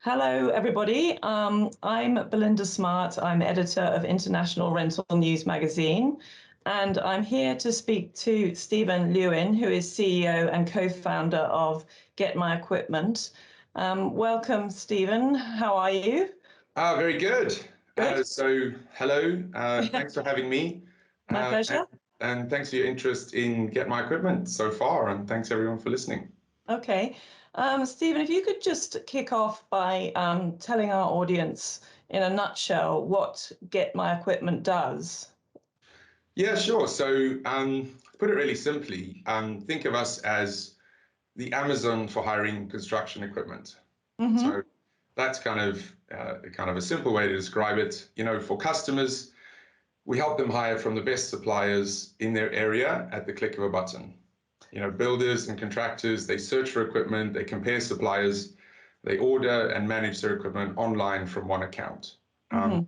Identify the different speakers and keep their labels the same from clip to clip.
Speaker 1: Hello, everybody. I'm Belinda Smart. I'm editor of International Rental News magazine, and I'm here to speak to Stephen Lewin, who is CEO and co-founder of Get My Equipment. Welcome, Stephen. How are you?
Speaker 2: Very good.
Speaker 1: Good.
Speaker 2: Hello. Thanks for having me.
Speaker 1: My
Speaker 2: Uh,
Speaker 1: pleasure.
Speaker 2: and, and thanks for your interest in Get My Equipment so far. And thanks everyone for listening.
Speaker 1: Okay. Stephen, if you could just kick off by telling our audience in a nutshell what Get My Equipment does.
Speaker 2: Yeah, sure. To put it really simply, think of us as the Amazon for hiring construction equipment.
Speaker 1: Mm-hmm.
Speaker 2: So that's kind of a simple way to describe it. For customers, we help them hire from the best suppliers in their area at the click of a button. Builders and contractors, they search for equipment, they compare suppliers, they order and manage their equipment online from one account.
Speaker 1: Mm-hmm.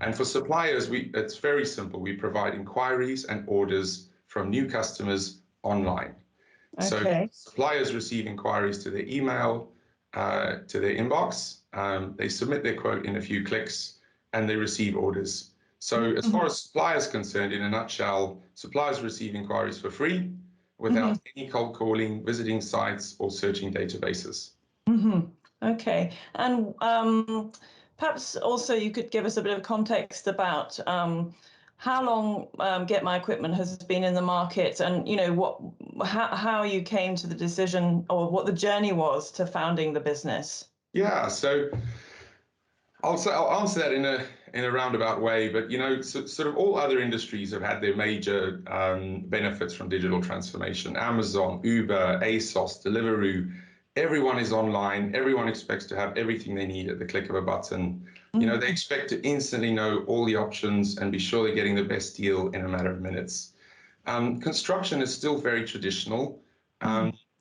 Speaker 2: And for suppliers, it's very simple. We provide inquiries and orders from new customers online. So
Speaker 1: Okay.
Speaker 2: suppliers receive inquiries to their email, to their inbox. They submit their quote in a few clicks, and they receive orders. So as far
Speaker 1: Mm-hmm.
Speaker 2: as suppliers concerned, in a nutshell, suppliers receive inquiries for free
Speaker 1: Mm-hmm.
Speaker 2: without any cold calling, visiting sites, or searching databases.
Speaker 1: Mm-hmm. Okay. And perhaps also you could give us a bit of context about how long Get My Equipment has been in the market, and how you came to the decision or what the journey was to founding the business.
Speaker 2: Yeah, so I'll answer that in a roundabout way, but sort of all other industries have had their major benefits from digital transformation. Amazon, Uber, ASOS, Deliveroo, everyone is online. Everyone expects to have everything they need at the click of a button. They expect to instantly know all the options and be sure they're getting the best deal in a matter of minutes. Construction is still very traditional.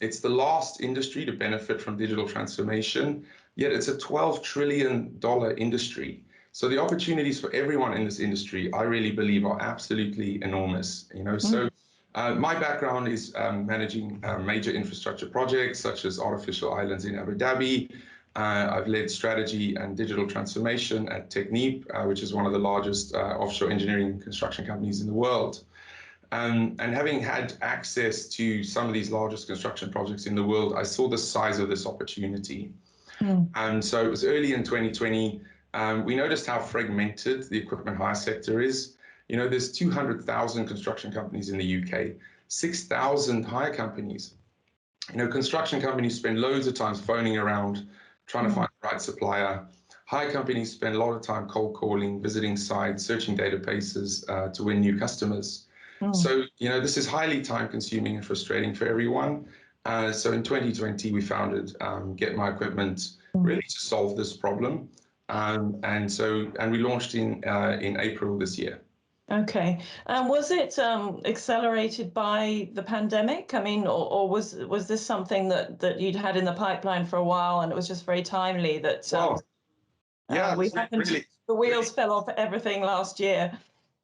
Speaker 2: It's the last industry to benefit from digital transformation, yet it's a $12 trillion industry. So the opportunities for everyone in this industry, I really believe, are absolutely enormous. My background is managing major infrastructure projects such as artificial islands in Abu Dhabi. I've led strategy and digital transformation at Technip, which is one of the largest offshore engineering and construction companies in the world. And having had access to some of these largest construction projects in the world, I saw the size of this opportunity. And so it was early in 2020. We noticed how fragmented the equipment hire sector is. There's 200,000 construction companies in the UK, 6,000 hire companies. Construction companies spend loads of time phoning around, trying to find the right supplier. Hire companies spend a lot of time cold calling, visiting sites, searching databases to win new customers. So, this is highly time consuming and frustrating for everyone. So in 2020, we founded Get My Equipment really to solve this problem. And we launched in April this year.
Speaker 1: Okay. And was it accelerated by the pandemic? I mean, or was this something that you'd had in the pipeline for a while, and it was just very timely that
Speaker 2: Well, yeah,
Speaker 1: we happened to,
Speaker 2: really,
Speaker 1: the
Speaker 2: really.
Speaker 1: wheels fell off everything last year?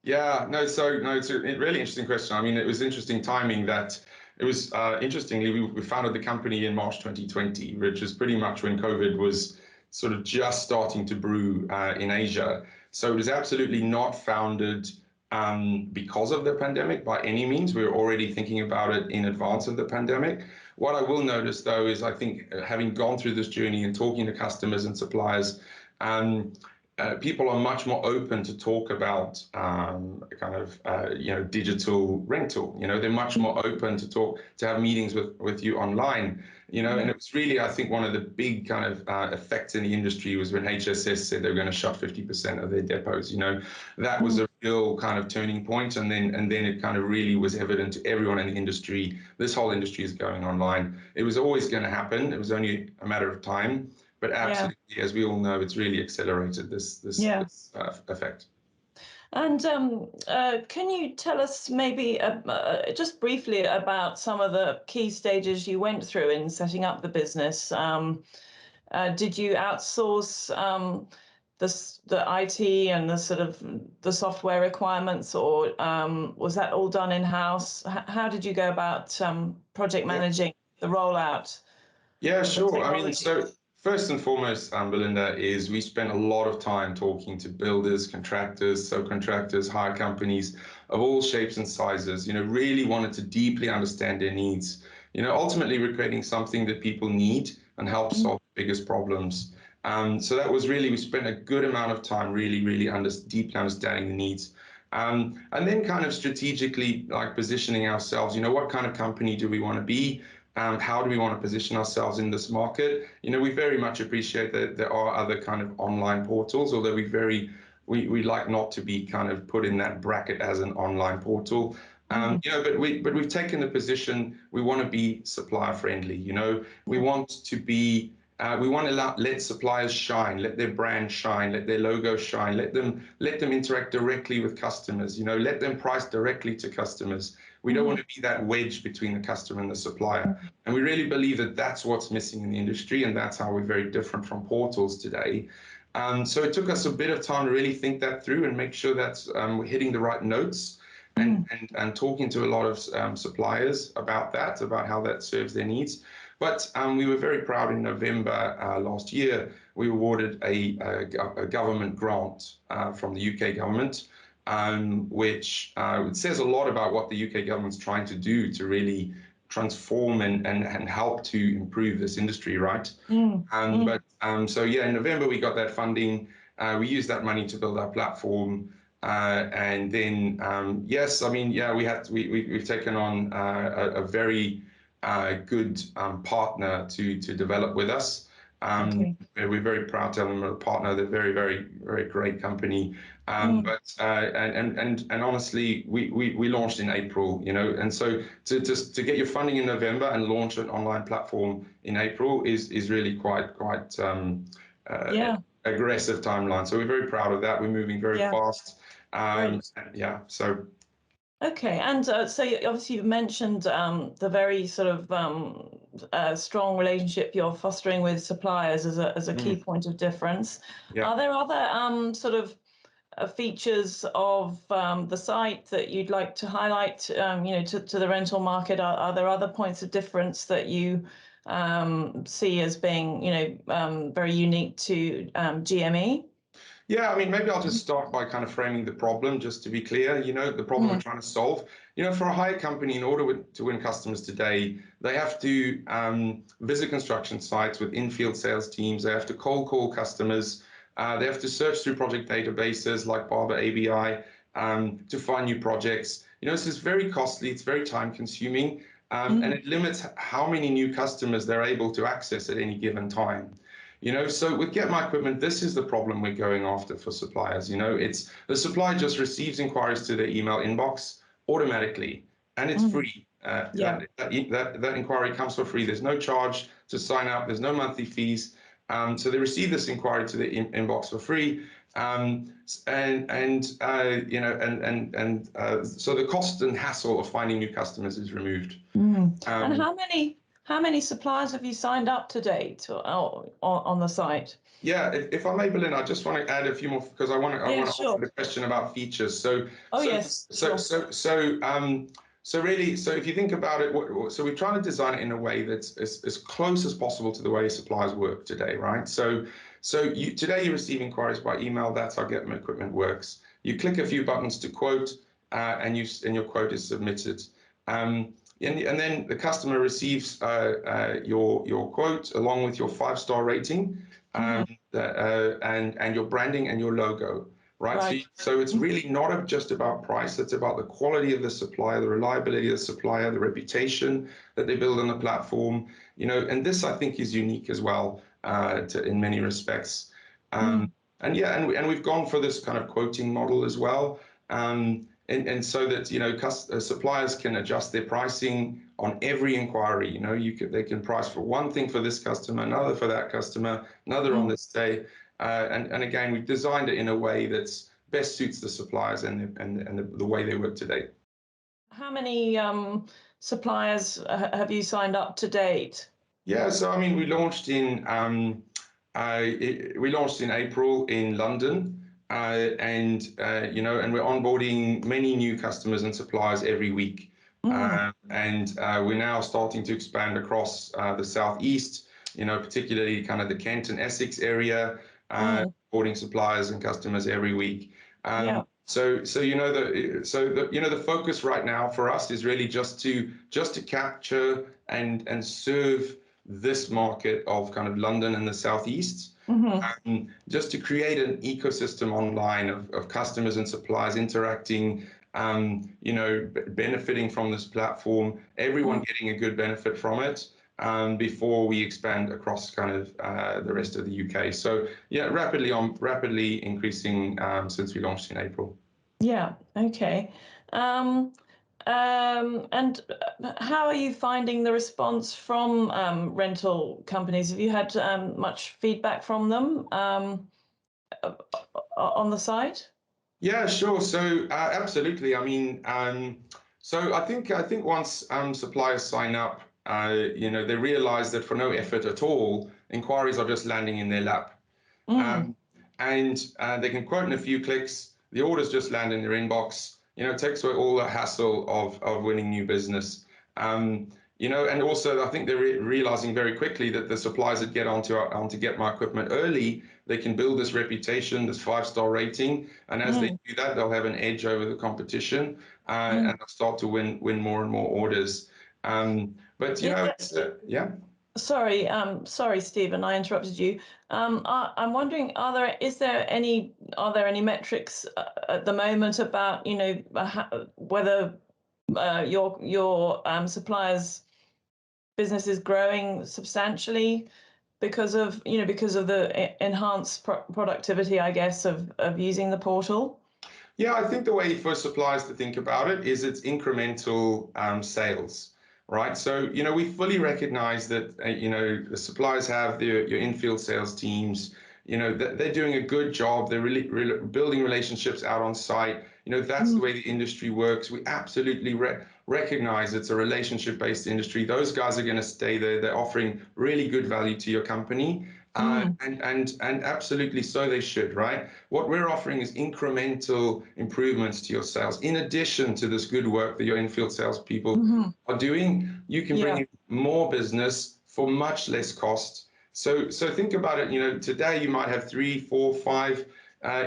Speaker 2: Yeah, no, it's a really interesting question. I mean, it was interesting timing that it was interestingly, we founded the company in March 2020, which is pretty much when COVID was sort of just starting to brew in Asia. So it was absolutely not founded because of the pandemic by any means. We were already thinking about it in advance of the pandemic. What I will notice, though, is I think having gone through this journey and talking to customers and suppliers, people are much more open to talk about digital rental. They're much more open to have meetings with you online. And it was really, I think, one of the big kind of effects in the industry was when HSS said they were going to shut 50% of their depots. That was a real kind of turning point, and then it kind of really was evident to everyone in the industry. This whole industry is going online. It was always going to happen. It was only a matter of time. But
Speaker 1: Yeah.
Speaker 2: absolutely, as we all know, it's really accelerated this
Speaker 1: Yeah.
Speaker 2: effect.
Speaker 1: And can you tell us maybe just briefly about some of the key stages you went through in setting up the business? Did you outsource the IT and the sort of the software requirements, or was that all done in-house? How did you go about project
Speaker 2: Yeah.
Speaker 1: managing the rollout
Speaker 2: Yeah,
Speaker 1: of the
Speaker 2: sure. I mean,
Speaker 1: technology?
Speaker 2: First and foremost, Belinda, is we spent a lot of time talking to builders, contractors, subcontractors, hire companies of all shapes and sizes, really wanted to deeply understand their needs. Ultimately, we're creating something that people need and help
Speaker 1: Mm,
Speaker 2: solve the biggest problems. So that was really, we spent a good amount of time really deeply understanding the needs. And then kind of strategically like positioning ourselves, what kind of company do we want to be? How do we want to position ourselves in this market? We very much appreciate that there are other kind of online portals, although we like not to be kind of put in that bracket as an online portal.
Speaker 1: mm,
Speaker 2: But we've taken the position we want to be supplier friendly. We
Speaker 1: yeah.
Speaker 2: want to be we want to let suppliers shine, let their brand shine, let their logo shine, let them interact directly with customers. Let them price directly to customers. We don't want
Speaker 1: Mm,
Speaker 2: to be that wedge between the customer and the supplier.
Speaker 1: mm,
Speaker 2: And we really believe that that's what's missing in the industry, and that's how we're very different from portals today. So it took us a bit of time to really think that through and make sure that we're hitting the right notes and,
Speaker 1: mm.
Speaker 2: and, and talking to a lot of suppliers about that, about how that serves their needs. But we were very proud in November last year, we awarded a government grant from the UK government, which it says a lot about what the UK government's trying to do to really transform and help to improve this industry, right?
Speaker 1: Mm, mm.
Speaker 2: So yeah, in November we got that funding. We used that money to build our platform, and then yes, I mean yeah, we've taken on a very good partner to develop with us.
Speaker 1: Okay.
Speaker 2: We're very proud to have them as a partner. They're very great company.
Speaker 1: Mm,
Speaker 2: But and honestly, we launched in April, and so to get your funding in November and launch an online platform in April is really quite uh,
Speaker 1: yeah.
Speaker 2: aggressive timeline. So we're very proud of that. We're moving very
Speaker 1: Yeah.
Speaker 2: fast.
Speaker 1: Great.
Speaker 2: Yeah. So
Speaker 1: Okay, and obviously you've mentioned the very sort of strong relationship you're fostering with suppliers as a key
Speaker 2: mm,
Speaker 1: point of difference.
Speaker 2: yeah.
Speaker 1: Are there other sort of features of the site that you'd like to highlight, to the rental market? Are there other points of difference that you see as being, very unique to GME?
Speaker 2: Yeah, I mean, maybe I'll just start by kind of framing the problem, just to be clear, the problem we're
Speaker 1: Mm,
Speaker 2: trying to solve. For a hire company, in order to win customers today, they have to visit construction sites with in-field sales teams. They have to cold call customers. They have to search through project databases like Barber ABI to find new projects. This is very costly. It's very time consuming, and
Speaker 1: mm,
Speaker 2: it limits how many new customers they're able to access at any given time. So with Get My Equipment, this is the problem we're going after for suppliers. It's the supplier just receives inquiries to their email inbox automatically, and it's
Speaker 1: mm,
Speaker 2: free.
Speaker 1: yeah.
Speaker 2: That inquiry comes for free. There's no charge to sign up. There's no monthly fees. So they receive this inquiry to their inbox for free. So the cost and hassle of finding new customers is removed.
Speaker 1: Mm. And
Speaker 2: Um,
Speaker 1: how many suppliers have you signed up to date on the site?
Speaker 2: Yeah, if I'm able, in, I just want to add a few more because I
Speaker 1: Yeah,
Speaker 2: want to answer
Speaker 1: sure.
Speaker 2: the question about features. So
Speaker 1: Oh,
Speaker 2: so
Speaker 1: yes,
Speaker 2: so
Speaker 1: sure.
Speaker 2: so so so really, so if you think about it, so we're trying to design it in a way that's as close as possible to the way suppliers work today, right? So today you receive inquiries by email. That's how Get My Equipment works. You click a few buttons to quote, and your quote is submitted. And then the customer receives your quote along with your 5-star rating,
Speaker 1: Hmm.
Speaker 2: and your branding and your logo, right? So,
Speaker 1: Right.
Speaker 2: so it's
Speaker 1: Mm,
Speaker 2: really not just about price. It's about the quality of the supplier, the reliability of the supplier, the reputation that they build on the platform. And this I think is unique as well in many respects.
Speaker 1: mm,
Speaker 2: And yeah, and we've gone for this kind of quoting model as well. And so that suppliers can adjust their pricing on every inquiry. They can price for one thing for this customer, another for that customer, another on
Speaker 1: mm.
Speaker 2: this day. And again, we've designed it in a way that's best suits the suppliers and the way they work today.
Speaker 1: How many suppliers have you signed up to date?
Speaker 2: Yeah, so I mean, we launched in April in London, and we're onboarding many new customers and suppliers every week.
Speaker 1: Mm,
Speaker 2: And we're now starting to expand across the southeast. particularly kind of the Kent and Essex area,
Speaker 1: Mm.
Speaker 2: supporting suppliers and customers every week.
Speaker 1: Yeah.
Speaker 2: The focus right now for us is really just to capture and serve this market of kind of London and the southeast.
Speaker 1: Hmm.
Speaker 2: Just to create an ecosystem online of customers and suppliers interacting, benefiting from this platform, everyone getting a good benefit from it, before we expand across kind of the rest of the UK. So yeah, rapidly increasing since we launched in April.
Speaker 1: Yeah. Okay. Um, and how are you finding the response from rental companies? Have you had much feedback from them on the site?
Speaker 2: Yeah, sure. So absolutely. I mean, so I think once suppliers sign up, they realize that for no effort at all, inquiries are just landing in their lap.
Speaker 1: Mm.
Speaker 2: Um, and they can quote in a few clicks. The orders just land in their inbox. It takes away all the hassle of winning new business. And also I think they're realizing very quickly that the suppliers that get onto Get My Equipment early, they can build this reputation, this 5-star rating, and as they
Speaker 1: Mm.
Speaker 2: do that, they'll have an edge over the competition,
Speaker 1: Mm.
Speaker 2: and they'll start to win more and more orders. But
Speaker 1: Is there,
Speaker 2: it's yeah.
Speaker 1: sorry, Stephen, I interrupted you. I'm wondering, are there any metrics at the moment about, whether your suppliers' business is growing substantially because of the enhanced productivity, I guess, of using the portal?
Speaker 2: Yeah, I think the way for suppliers to think about it is it's incremental sales, right? So, we fully recognize that, the suppliers have your infield sales teams, that they're doing a good job. They're really building relationships out on site. That's the
Speaker 1: Mm.
Speaker 2: way the industry works. We absolutely recognize it's a relationship-based industry. Those guys are going to stay there. They're offering really good value to your company.
Speaker 1: Mm.
Speaker 2: And absolutely so they should, right? What we're offering is incremental improvements to your sales. In addition to this good work that your infield salespeople
Speaker 1: Hmm.
Speaker 2: are doing, you can bring
Speaker 1: Yeah.
Speaker 2: in more business for much less cost. So think about it. Today you might have 3, 4, 5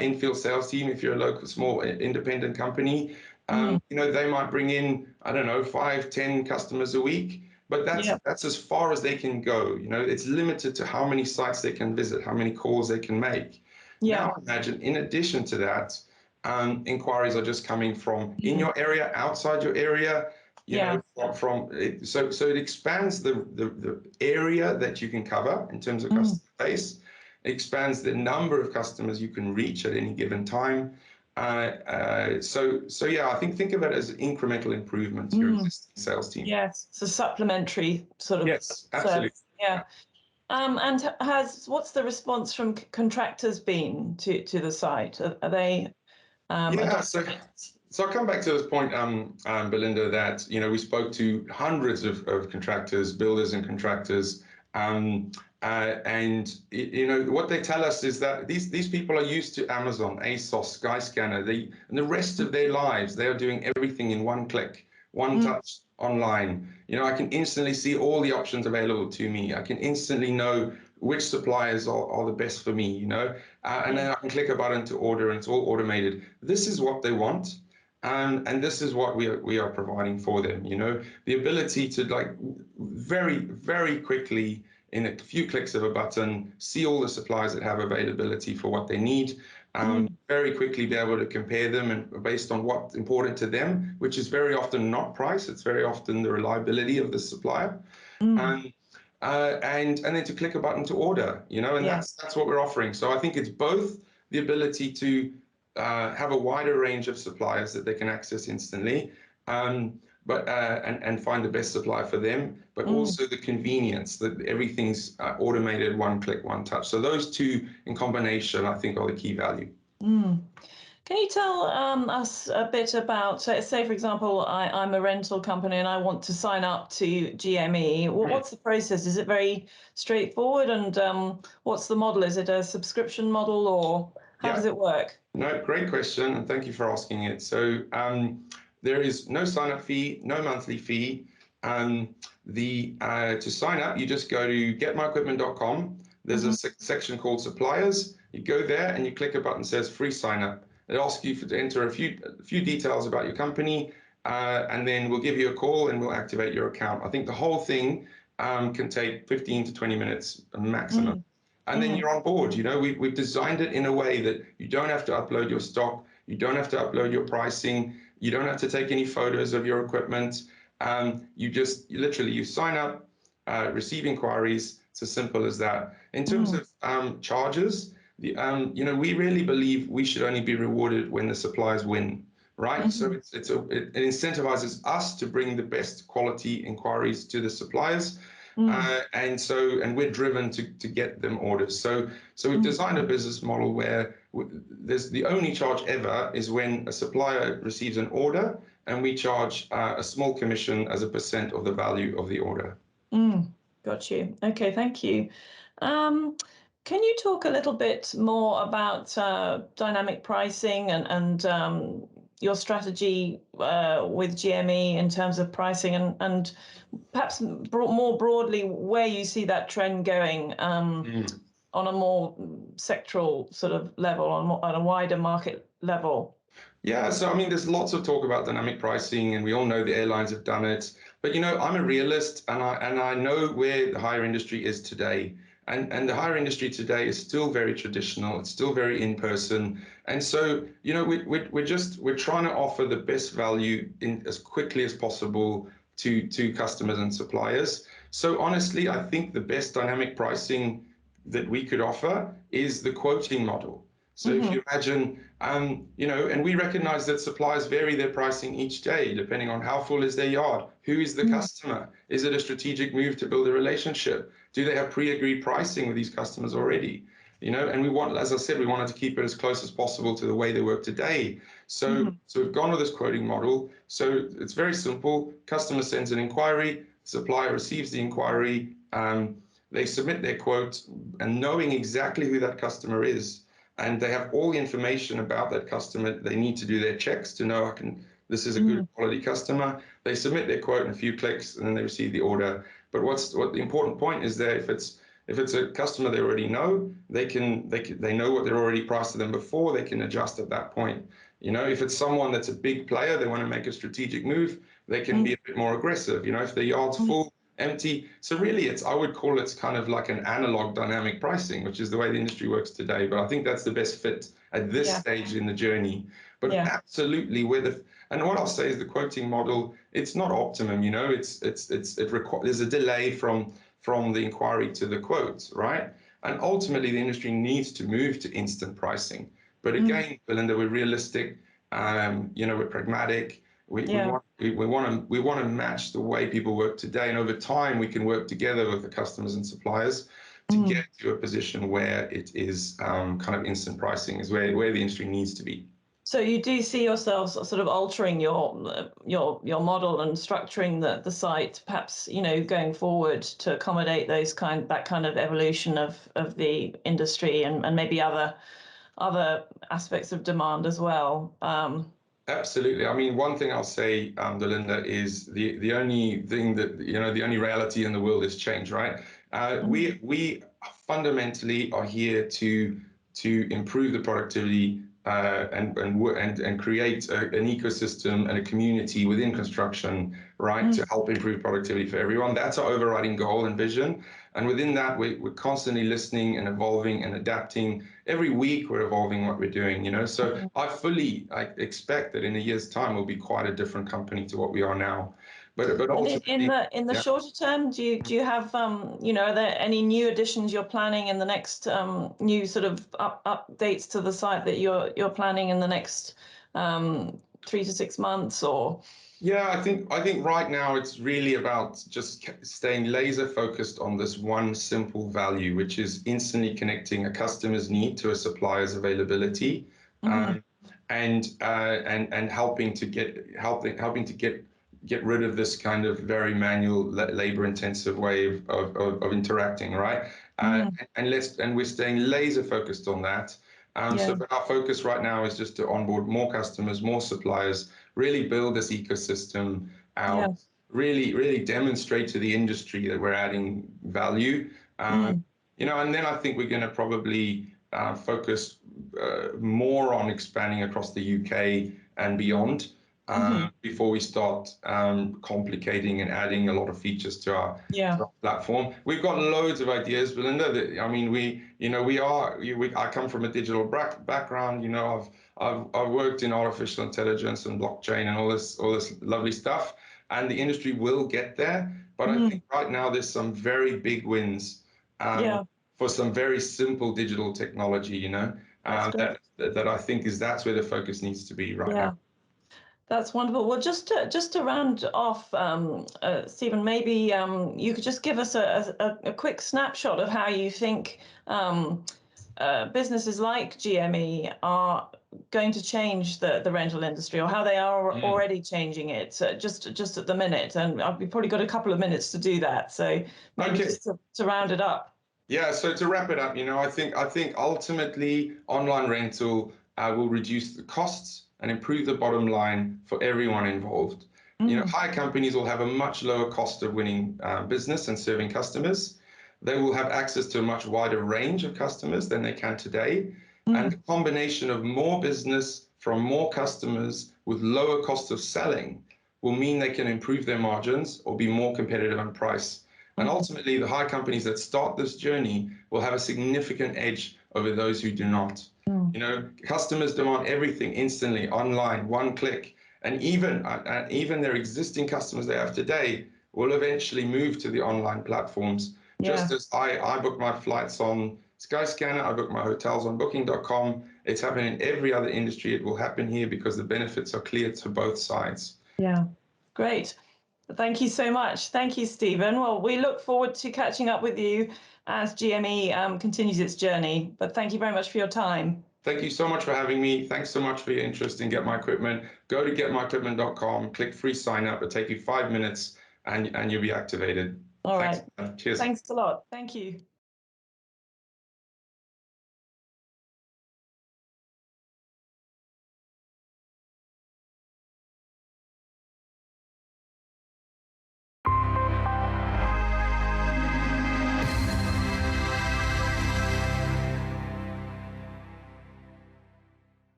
Speaker 2: infield sales team if you're a local small independent company.
Speaker 1: Mm.
Speaker 2: They might bring in, I don't know, 5, 10 customers a week. But
Speaker 1: Yeah.
Speaker 2: that's as far as they can go. It's limited to how many sites they can visit, how many calls they can make.
Speaker 1: Yeah.
Speaker 2: Now imagine, in addition to that, inquiries are just coming from in
Speaker 1: Mm.
Speaker 2: your area, outside your area.
Speaker 1: Yeah.
Speaker 2: From it, so it expands the area that you can cover in terms of
Speaker 1: Mm.
Speaker 2: customer base. It expands the number of customers you can reach at any given time. So yeah, I think of it as incremental improvement to your
Speaker 1: Mm.
Speaker 2: existing sales team.
Speaker 1: Yes, it's a supplementary sort of
Speaker 2: Yes, absolutely.
Speaker 1: service. Yeah. And what's the response from contractors been to the site? Are they
Speaker 2: Yeah,
Speaker 1: adopting
Speaker 2: so
Speaker 1: it?
Speaker 2: so I come back to this point, Belinda, that we spoke to hundreds of contractors, builders, and contractors, and what they tell us is that these people are used to Amazon, ASOS, Skyscanner. And the rest of their lives they are doing everything in one click, one
Speaker 1: Mm.
Speaker 2: touch online. I can instantly see all the options available to me. I can instantly know which suppliers are the best for me. And
Speaker 1: Yeah.
Speaker 2: then I can click a button to order, and it's all automated. This is what they want. And this is what we are providing for them. The ability to, like, very, very quickly, in a few clicks of a button, see all the suppliers that have availability for what they need.
Speaker 1: Mm.
Speaker 2: Very quickly be able to compare them and based on what's important to them, which is very often not price. It's very often the reliability of the supplier.
Speaker 1: Mm.
Speaker 2: Um, and then to click a button to order, and
Speaker 1: Yes.
Speaker 2: that's what we're offering. So I think it's both the ability to have a wider range of suppliers that they can access instantly, but and find the best supplier for them, but
Speaker 1: Mm.
Speaker 2: also the convenience that everything's automated, one click, one touch. So those two in combination, I think, are the key value.
Speaker 1: Mm. Can you tell us a bit about, say, for example, I'm a rental company and I want to sign up to GME. What's the process? Is it very straightforward? And what's the model? Is it a subscription model or how
Speaker 2: Yeah.
Speaker 1: does it work?
Speaker 2: No, great question, and thank you for asking it. So there is no sign-up fee, no monthly fee. Um, To sign up, you just go to getmyequipment.com. There's a section called Suppliers. You go there and you click a button that says free sign up. It asks you to enter a few details about your company, and then we'll give you a call and we'll activate your account. I think the whole thing can take 15 to 20 minutes maximum. And then you're on board. We've designed it in a way that you don't have to upload your stock, you don't have to upload your pricing, you don't have to take any photos of your equipment. You sign up, receive inquiries. It's as simple as that. In terms of charges, we really believe we should only be rewarded when the suppliers win, right? So it incentivizes us to bring the best quality inquiries to the suppliers. And we're driven to get them orders. So we've designed a business model where there's the only charge ever is when a supplier receives an order, and we charge a small commission as a percent of the value of the order.
Speaker 1: Got you. Okay, thank you. Can you talk a little bit more about dynamic pricing and your strategy with GME in terms of pricing, and perhaps more broadly where you see that trend going on a more sectoral sort of level, on a wider market level?
Speaker 2: Yeah, so I mean, there's lots of talk about dynamic pricing, and we all know the airlines have done it. But I'm a realist, and I know where the hire industry is today. And the hire industry today is still very traditional. It's still very in person. And so, we're trying to offer the best value in as quickly as possible to customers and suppliers. So honestly, I think the best dynamic pricing that we could offer is the quoting model. So if you imagine, and we recognize that suppliers vary their pricing each day, depending on how full is their yard, who is the customer, is it a strategic move to build a relationship, do they have pre-agreed pricing with these customers already, and we want, as I said, we wanted to keep it as close as possible to the way they work today. So we've gone with this quoting model. So it's very simple. Customer sends an inquiry, supplier receives the inquiry, they submit their quote, and knowing exactly who that customer is, and they have all the information about that customer. They need to do their checks to know this is a good quality customer. They submit their quote in a few clicks, and then they receive the order. But what the important point is there, if it's a customer they already know, they know what they're already priced to them before, they can adjust at that point. If it's someone that's a big player, they want to make a strategic move, they can be a bit more aggressive. If their yard's full, empty. So really, I would call it kind of like an analog dynamic pricing, which is the way the industry works today. But I think that's the best fit at this stage in the journey. But absolutely, and what I'll say is the quoting model, it's not optimum. There's a delay from the inquiry to the quote, right? And ultimately, the industry needs to move to instant pricing. But again, Belinda, we're realistic. We're pragmatic. We want to match the way people work today, and over time we can work together with the customers and suppliers to get to a position where it is kind of instant pricing is where the industry needs to be.
Speaker 1: So you do see yourselves sort of altering your model and structuring the site, perhaps going forward to accommodate that kind of evolution of the industry and maybe other aspects of demand as well.
Speaker 2: Absolutely. I mean, one thing I'll say, Belinda, is the only thing that, the only reality in the world is change, right? We fundamentally are here to improve the productivity and create an ecosystem and a community within construction, right, to help improve productivity for everyone. That's our overriding goal and vision. And within that, we're constantly listening and evolving and adapting. Every week, we're evolving what we're doing, So I expect that in a year's time, we'll be quite a different company to what we are now. But ultimately,
Speaker 1: in the shorter term, do you have are there any new additions you're planning in the next new sort of updates to the site that you're planning in the next 3 to 6 months or?
Speaker 2: Yeah, I think right now it's really about just staying laser focused on this one simple value, which is instantly connecting a customer's need to a supplier's availability, and helping to get rid of this kind of very manual, labor-intensive way of interacting, right? And we're staying laser focused on that. So our focus right now is just to onboard more customers, more suppliers, really build this ecosystem out. really demonstrate to the industry that we're adding value.
Speaker 1: Mm.
Speaker 2: And then I think we're going to probably focus more on expanding across the UK and beyond
Speaker 1: Hmm.
Speaker 2: before we start complicating and adding a lot of features to
Speaker 1: Yeah.
Speaker 2: our platform. We've got loads of ideas, Belinda. I mean, I come from a digital background. I've worked in artificial intelligence and blockchain and all this lovely stuff, and the industry will get there. But I
Speaker 1: Mm.
Speaker 2: think right now there's some very big wins
Speaker 1: Yeah.
Speaker 2: for some very simple digital technology,
Speaker 1: That's great.
Speaker 2: that I think that's where the focus needs to be right now.
Speaker 1: Yeah. That's wonderful. Well, just to round off, Stephen, maybe you could just give us a quick snapshot of how you think businesses like GME are going to change the rental industry, or how they are
Speaker 2: Mm.
Speaker 1: already changing it, just at the minute. And we've probably got a couple of minutes to do that. So maybe
Speaker 2: Okay.
Speaker 1: just to round it up.
Speaker 2: Yeah, so to wrap it up, I think ultimately online rental will reduce the costs and improve the bottom line for everyone involved.
Speaker 1: Mm.
Speaker 2: Hire companies will have a much lower cost of winning business and serving customers. They will have access to a much wider range of customers than they can today. And the
Speaker 1: Mm.
Speaker 2: combination of more business from more customers with lower cost of selling will mean they can improve their margins or be more competitive on price. And
Speaker 1: Mm.
Speaker 2: ultimately, the hire companies that start this journey will have a significant edge over those who do not.
Speaker 1: Mm.
Speaker 2: Customers demand everything instantly, online, one click, and even their existing customers they have today will eventually move to the online platforms. Just
Speaker 1: Yeah.
Speaker 2: as I book my flights on Skyscanner, I book my hotels on Booking.com. It's happening in every other industry. It will happen here because the benefits are clear to both sides.
Speaker 1: Yeah. Great. Thank you so much. Thank you, Stephen. Well, we look forward to catching up with you as GME continues its journey. But thank you very much for your time.
Speaker 2: Thank you so much for having me. Thanks so much for your interest in Get My Equipment. Go to getmyequipment.com, click free sign up. It'll take you 5 minutes and you'll be activated.
Speaker 1: All
Speaker 2: Thanks.
Speaker 1: right.
Speaker 2: Cheers.
Speaker 1: Thanks a lot. Thank you.